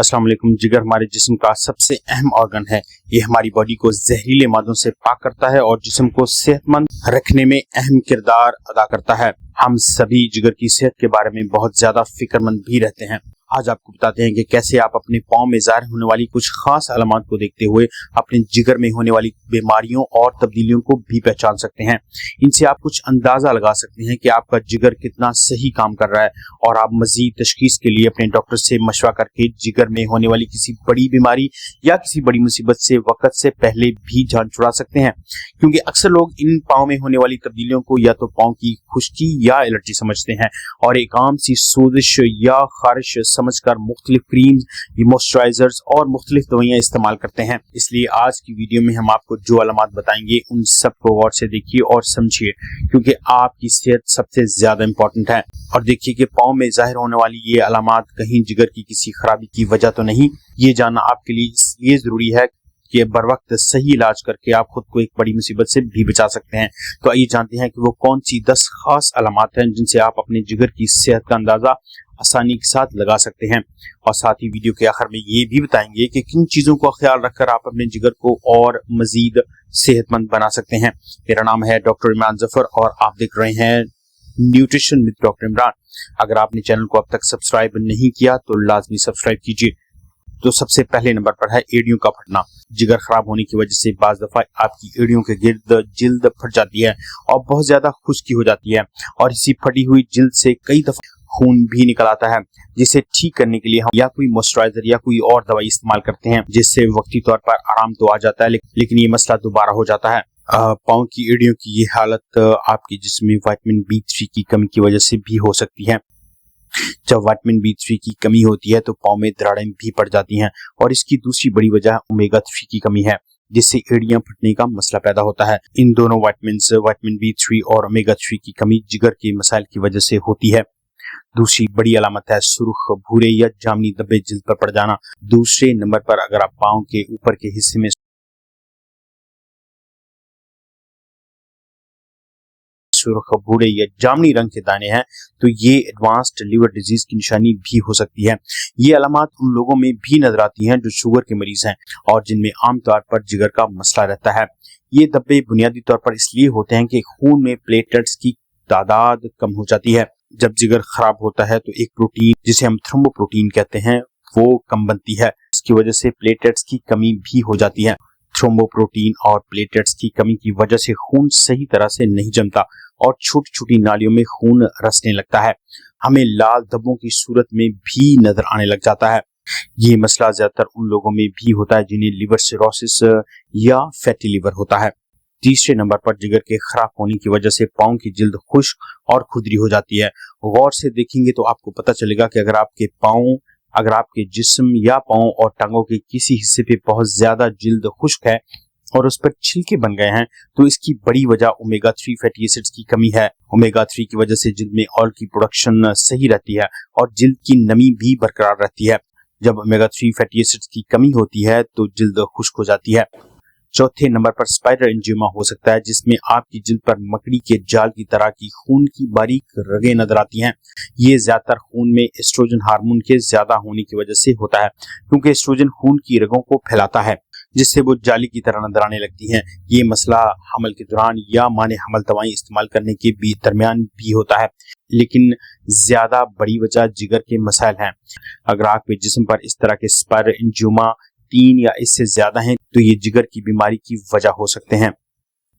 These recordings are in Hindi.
अस्सलाम वालेकुम। जिगर हमारे जिस्म का सबसे अहम ऑर्गन है। ये हमारी बॉडी को जहरीले मादों से पाक करता है और जिस्म को सेहतमंद रखने में अहम किरदार अदा करता है। हम सभी जिगर की सेहत के बारे में बहुत ज्यादा फिक्रमंद भी रहते हैं। आज आपको बताते हैं कि कैसे आप अपने पाँव में ज़ाहिर होने वाली कुछ खास अलामत को देखते हुए अपने जिगर में होने वाली बीमारियों और तब्दीलियों को भी पहचान सकते हैं। इनसे आप कुछ अंदाजा लगा सकते हैं कि आपका जिगर कितना सही काम कर रहा है और आप मजीद तशखीस के लिए अपने डॉक्टर से मशवरा करके जिगर में होने वाली किसी बड़ी बीमारी या किसी बड़ी मुसीबत से वक्त से पहले भी जान छुड़ा सकते हैं। क्योंकि अक्सर लोग इन पाँव में होने वाली तब्दीलियों को या तो पाँव की खुश्की या एलर्जी समझते हैं और एक आम सी सोजिश या खारिश समझकर मुख्तलिफ क्रीम्स, मॉइस्चराइजर्स और मुख्तलिफ दवाइयाँ इस्तेमाल करते हैं। इसलिए आज की वीडियो में हम आपको जो अलामत बताएंगे उन सबको गौर से देखिए और समझिए, क्योंकि आपकी सेहत सबसे ज्यादा इंपॉर्टेंट है। और देखिए कि पाँव में जाहिर होने वाली ये अलामत कहीं जिगर की किसी खराबी की वजह तो नहीं। ये जानना आपके लिए इसलिए जरूरी है कि बर वक्त सही इलाज करके आप खुद को एक बड़ी मुसीबत से भी बचा सकते हैं। तो आइए जानते हैं कि वो कौन सी 10 खास अलामत हैं जिनसे आप अपने जिगर की सेहत का अंदाजा आसानी के साथ लगा सकते हैं। और साथ ही वीडियो के आखिर में ये भी बताएंगे कि किन चीजों का ख्याल रखकर आप अपने जिगर को और मजीद सेहतमंद बना सकते हैं। मेरा नाम है डॉक्टर इमरान जफर और आप देख रहे हैं न्यूट्रिशन विद डॉक्टर इमरान। अगर आपने चैनल को अब तक सब्सक्राइब नहीं किया तो लाजमी सब्सक्राइब कीजिए। तो सबसे पहले नंबर पर है एड़ियों का फटना। जिगर खराब होने की वजह से बाज दफा आपकी एड़ियों के गिर्द जिल्द फट जाती है और बहुत ज्यादा खुश्की हो जाती है और इसी फटी हुई जिल्द से कई दफा खून भी निकल आता है, जिसे ठीक करने के लिए हम या कोई मॉइस्चराइजर या कोई और दवाई इस्तेमाल करते हैं, जिससे वक्ती तौर पर आराम तो आ जाता है लेकिन ये मसला दोबारा हो जाता है। पाँव की एड़ियों की ये हालत आपके जिस्म में विटामिन B3 की कमी की वजह से भी हो सकती है। जब विटामिन B3 की कमी होती है तो पाँव में दरारें भी पड़ जाती हैं और इसकी दूसरी बड़ी वजह ओमेगा 3 की कमी है, जिससे एड़ियां फटने का मसला पैदा होता है। इन दोनों विटामिन B3 और ओमेगा 3 की कमी जिगर के मसाइल की वजह से होती है। दूसरी बड़ी अलामत है सुर्ख, भूरे या जामनी धब्बे जिल्द पर पड़ जाना। दूसरे नंबर पर अगर आप पाँव के ऊपर के हिस्से में सुर्ख, भूरे या जामनी रंग के दाने हैं तो ये एडवांस्ड लिवर डिजीज की निशानी भी हो सकती है। ये अलामत उन लोगों में भी नजर आती हैं जो शुगर के मरीज हैं और जिनमें आमतौर पर जिगर का मसला रहता है। ये धब्बे बुनियादी तौर पर इसलिए होते हैं कि खून में प्लेटलेट्स की तादाद कम हो जाती है। जब जिगर खराब होता है तो एक प्रोटीन जिसे हम थ्रोम्बोप्रोटीन कहते हैं वो कम बनती है। इसकी वजह से प्लेटलेट्स की कमी भी हो जाती है। थ्रोम्बोप्रोटीन और प्लेटलेट्स की कमी की वजह से खून सही तरह से नहीं जमता और छोटी छोटी नालियों में खून रसने लगता है। हमें लाल धब्बों की सूरत में भी नजर आने लग जाता है। ये मसला ज्यादातर उन लोगों में भी होता है जिन्हें लिवर सिरोसिस या फैटी लिवर होता है। तीसरे नंबर पर जिगर के खराब होने की वजह से पाँव की जिल्द खुश्क और खुदरी हो जाती है। गौर से देखेंगे तो आपको पता चलेगा कि अगर आपके जिस्म या पाँव और टांगों के किसी हिस्से पे बहुत ज्यादा जिल्द खुश्क है और उस पर छिलके बन गए हैं तो इसकी बड़ी वजह ओमेगा 3 फैटी एसिड्स की कमी है। ओमेगा 3 की वजह से जिल्द में ऑयल की प्रोडक्शन सही रहती है और जिल्द की नमी भी बरकरार रहती है। जब ओमेगा 3 फैटी एसिड्स की कमी होती है तो जिल्द खुश्क हो जाती है। चौथे नंबर पर स्पाइडर एंजियोमा हो सकता है, जिसमें आपकी जिल्द पर मकड़ी के जाल की तरह की खून की बारीक रगें नजर आती हैं। ये ज्यादातर खून में एस्ट्रोजन हार्मोन के ज्यादा होने की वजह से होता है, क्योंकि एस्ट्रोजन खून की रगों को फैलाता है जिससे वो जाली की तरह नजर आने लगती हैं। ये मसला हमल के दौरान या माने हमल दवाएं इस्तेमाल करने के भी दरमियान भी होता है, लेकिन ज्यादा बड़ी वजह जिगर के मसाइल हैं। अगर आपके जिस्म पर इस तरह के स्पाइडर एंजियोमा 3 या इससे ज्यादा हैं तो ये जिगर की बीमारी की वजह हो सकते हैं,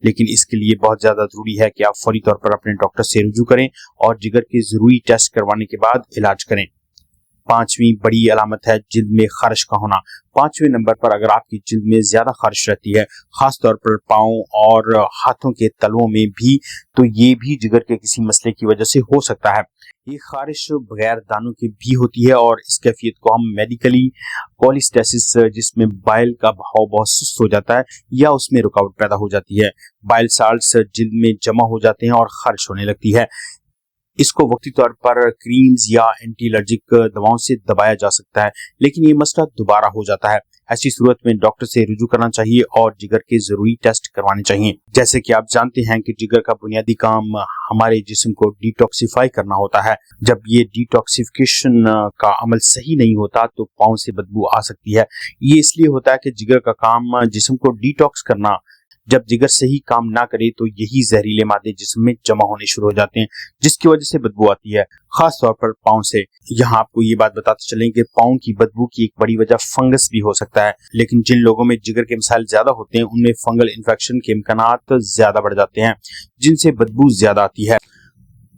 लेकिन इसके लिए बहुत ज्यादा जरूरी है कि आप फौरी तौर पर अपने डॉक्टर से रुजू करें और जिगर के जरूरी टेस्ट करवाने के बाद इलाज करें। पांचवी बड़ी अलामत है जिल्द में खारिश का होना। पांचवें नंबर पर अगर आपकी जिल्द में ज्यादा खारिश रहती है, खास तौर पर पाँव और हाथों के तलवों में भी, तो ये भी जिगर के किसी मसले की वजह से हो सकता है। ये खारिश बगैर दानों की भी होती है और इस कैफियत को हम मेडिकली कोलिस्टेसिस, जिसमें बाइल का बहाव बहुत सुस्त हो जाता है या उसमें रुकावट पैदा हो जाती है। बाइल साल्ट्स जिल्द में जमा हो जाते हैं और खारिश होने लगती है। इसको वक्ती तौर पर क्रीम्स या एंटी एलर्जिक दवाओं से दबाया जा सकता है, लेकिन ये मसला दोबारा हो जाता है। ऐसी सूरत में डॉक्टर से रुजू करना चाहिए और जिगर के जरूरी टेस्ट करवाने चाहिए। जैसे कि आप जानते हैं कि जिगर का बुनियादी काम हमारे जिस्म को डिटॉक्सिफाई करना होता है। जब ये डिटॉक्सिफिकेशन का अमल सही नहीं होता तो पाँव से बदबू आ सकती है। ये इसलिए होता है कि जिगर का काम जिस्म को डिटॉक्स करना। जब जिगर सही काम ना करे तो यही जहरीले मादे जिस्म में जमा होने शुरू हो जाते हैं, जिसकी वजह से बदबू आती है, खास तौर पर पाँव से। यहाँ आपको ये बात बताते चलें कि पाँव की बदबू की एक बड़ी वजह फंगस भी हो सकता है, लेकिन जिन लोगों में जिगर के मसाइल ज्यादा होते हैं उनमें फंगल इन्फेक्शन के इम्कानात ज्यादा बढ़ जाते हैं, जिनसे बदबू ज्यादा आती है।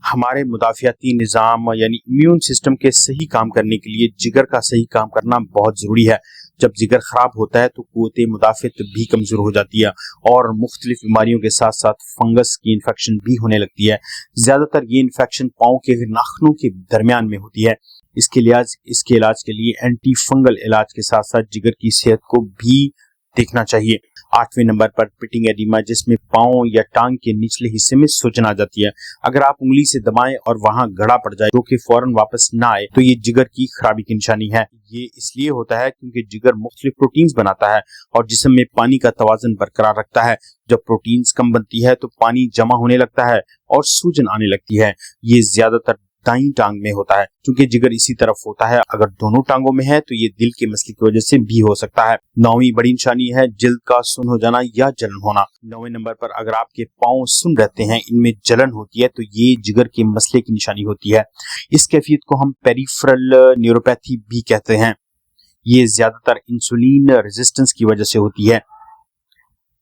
हमारे मुदाफियाती निज़ाम यानी इम्यून सिस्टम के सही काम करने के लिए जिगर का सही काम करना बहुत ज़रूरी है। जब जिगर ख़राब होता है तो क़ुव्वत मुदाफ़ियत भी कमज़ोर हो जाती है और मुख्तलिफ बीमारियों के साथ साथ फंगस की इन्फेक्शन भी होने लगती है। ज़्यादातर ये इन्फेक्शन पाँव के नाखूनों के दरमियान में होती है। इसके इलाज के लिए एंटी फंगल इलाज के साथ साथ जिगर की सेहत को भी देखना चाहिए। 8वें नंबर पर पिटिंग एडिमा, जिसमें पाँव या टांग के निचले हिस्से में सूजन आ जाती है। अगर आप उंगली से दबाएं और वहां गड़ा पड़ जाए जो कि फौरन वापस ना आए तो ये जिगर की खराबी की निशानी है। ये इसलिए होता है क्योंकि जिगर मुख्तलिफ प्रोटीन्स बनाता है और जिस्म में पानी का तवाज़ुन बरकरार रखता है। जब प्रोटीन्स कम बनती है तो पानी जमा होने लगता है और सूजन आने लगती है। ये ज्यादातर दाईं टांग में होता है। क्योंकि जिगर इसी तरफ होता है, अगर दोनों टांगों में है तो ये दिल के मसले की वजह से भी हो सकता है। 9वीं बड़ी निशानी है जिल्द का सुन्न हो जाना या जलन होना। 9वें नंबर पर अगर आपके पाँव सुन्न रहते हैं, इनमें जलन होती है, तो ये जिगर के मसले की निशानी होती है। इस कैफियत को हम पेरिफेरल न्यूरोपैथी भी कहते हैं। ये ज्यादातर इंसुलिन रेजिस्टेंस की वजह से होती है।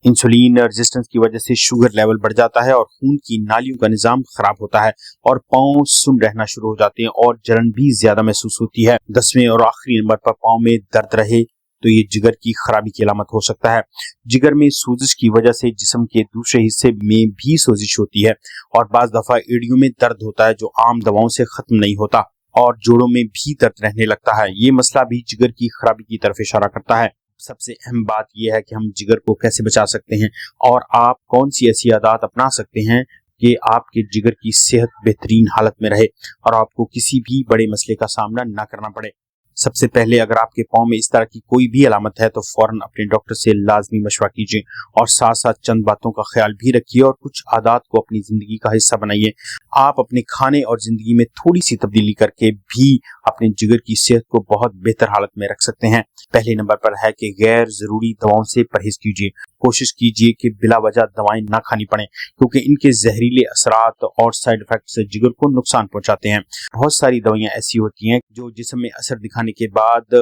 इंसुलिन रेजिस्टेंस की वजह से शुगर लेवल बढ़ जाता है और खून की नालियों का निजाम खराब होता है और पाँव सुन्न रहना शुरू हो जाते हैं और जलन भी ज्यादा महसूस होती है। 10वें और आखिरी नंबर पर पाँव में दर्द रहे तो ये जिगर की खराबी की अलामत हो सकता है। जिगर में सोजिश की वजह से जिस्म के दूसरे हिस्से में भी सोजिश होती है और बाज दफा एड़ियों में दर्द होता है जो आम दवाओं से खत्म नहीं होता और जोड़ों में भी दर्द रहने लगता है। ये मसला भी जिगर की खराबी की तरफ इशारा करता है। सबसे अहम बात यह है कि हम जिगर को कैसे बचा सकते हैं और आप कौन सी ऐसी आदत अपना सकते हैं कि आपके जिगर की सेहत बेहतरीन हालत में रहे और आपको किसी भी बड़े मसले का सामना ना करना पड़े। सबसे पहले अगर आपके पाँव में इस तरह की कोई भी अलामत है तो फौरन अपने डॉक्टर से लाजमी मशवरा कीजिए और साथ साथ चंद बातों का ख्याल भी रखिए और कुछ आदत को अपनी जिंदगी का हिस्सा बनाइए। आप अपने खाने और जिंदगी में थोड़ी सी तब्दीली करके भी अपने जिगर की सेहत को बहुत बेहतर हालत में रख सकते हैं। पहले नंबर पर है कि गैर जरूरी दवाओं से परहेज कीजिए। कोशिश कीजिए कि बिला वजह दवाएं ना खानी पड़े क्योंकि इनके जहरीले असरात और साइड इफेक्ट से जिगर को नुकसान पहुंचाते हैं। बहुत सारी दवाइयां ऐसी होती हैं जो जिस्म में असर दिखाने के बाद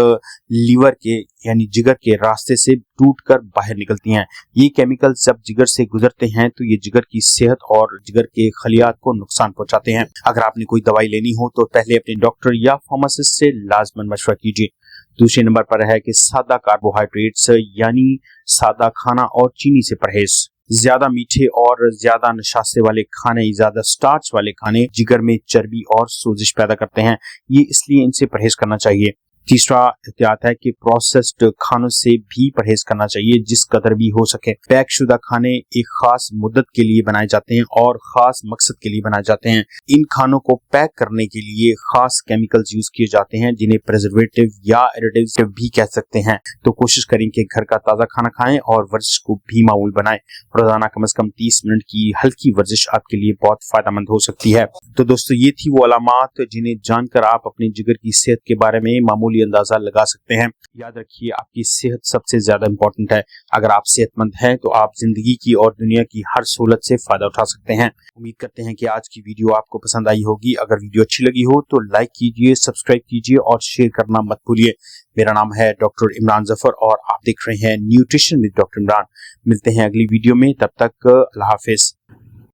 लीवर के यानी जिगर के रास्ते से टूटकर बाहर निकलती हैं। ये केमिकल जब जिगर से गुजरते हैं तो ये जिगर की सेहत और जिगर के खलियात को नुकसान पहुंचाते हैं। अगर आपने कोई दवाई लेनी हो तो पहले अपने डॉक्टर या फार्मासिस्ट से लाजमन मशवरा कीजिए। दूसरे नंबर पर है कि सादा कार्बोहाइड्रेट्स यानी सादा खाना और चीनी से परहेज। ज्यादा मीठे और ज्यादा नशास्ते वाले खाने, ज्यादा स्टार्च वाले खाने जिगर में चर्बी और सोजिश पैदा करते हैं, ये इसलिए इनसे परहेज करना चाहिए। तीसरा एहतियात है कि प्रोसेस्ड खानों से भी परहेज करना चाहिए जिस कदर भी हो सके। पैक शुदा खाने एक खास मुद्दत के लिए बनाए जाते हैं और खास मकसद के लिए बनाए जाते हैं। इन खानों को पैक करने के लिए खास केमिकल्स यूज किए जाते हैं जिन्हें प्रिजर्वेटिव या एडिटिव भी कह सकते हैं। तो कोशिश करें कि घर का ताज़ा खाना खाएं और वर्जिश को भी मामूल बनाएं। रोजाना कम से कम 30 मिनट की हल्की वर्जिश आपके लिए बहुत फायदेमंद हो सकती है। तो दोस्तों ये थी वो अलामात जिन्हें जानकर आप अपने जिगर की सेहत के बारे में मामूली अंदाजा लगा सकते हैं। याद रखिए आपकी सेहत सबसे ज्यादा इंपॉर्टेंट है। अगर आप सेहतमंद हैं तो आप जिंदगी की और दुनिया की हर सहूलत से फायदा उठा सकते हैं। उम्मीद करते हैं कि आज की वीडियो आपको पसंद आई होगी। अगर वीडियो अच्छी लगी हो तो लाइक कीजिए, सब्सक्राइब कीजिए और शेयर करना मत भूलिए। मेरा नाम है डॉक्टर इमरान जफर और आप देख रहे हैं न्यूट्रिशन विद डॉक्टर इमरान। मिलते हैं अगली वीडियो में, तब तक अल्लाह हाफिज।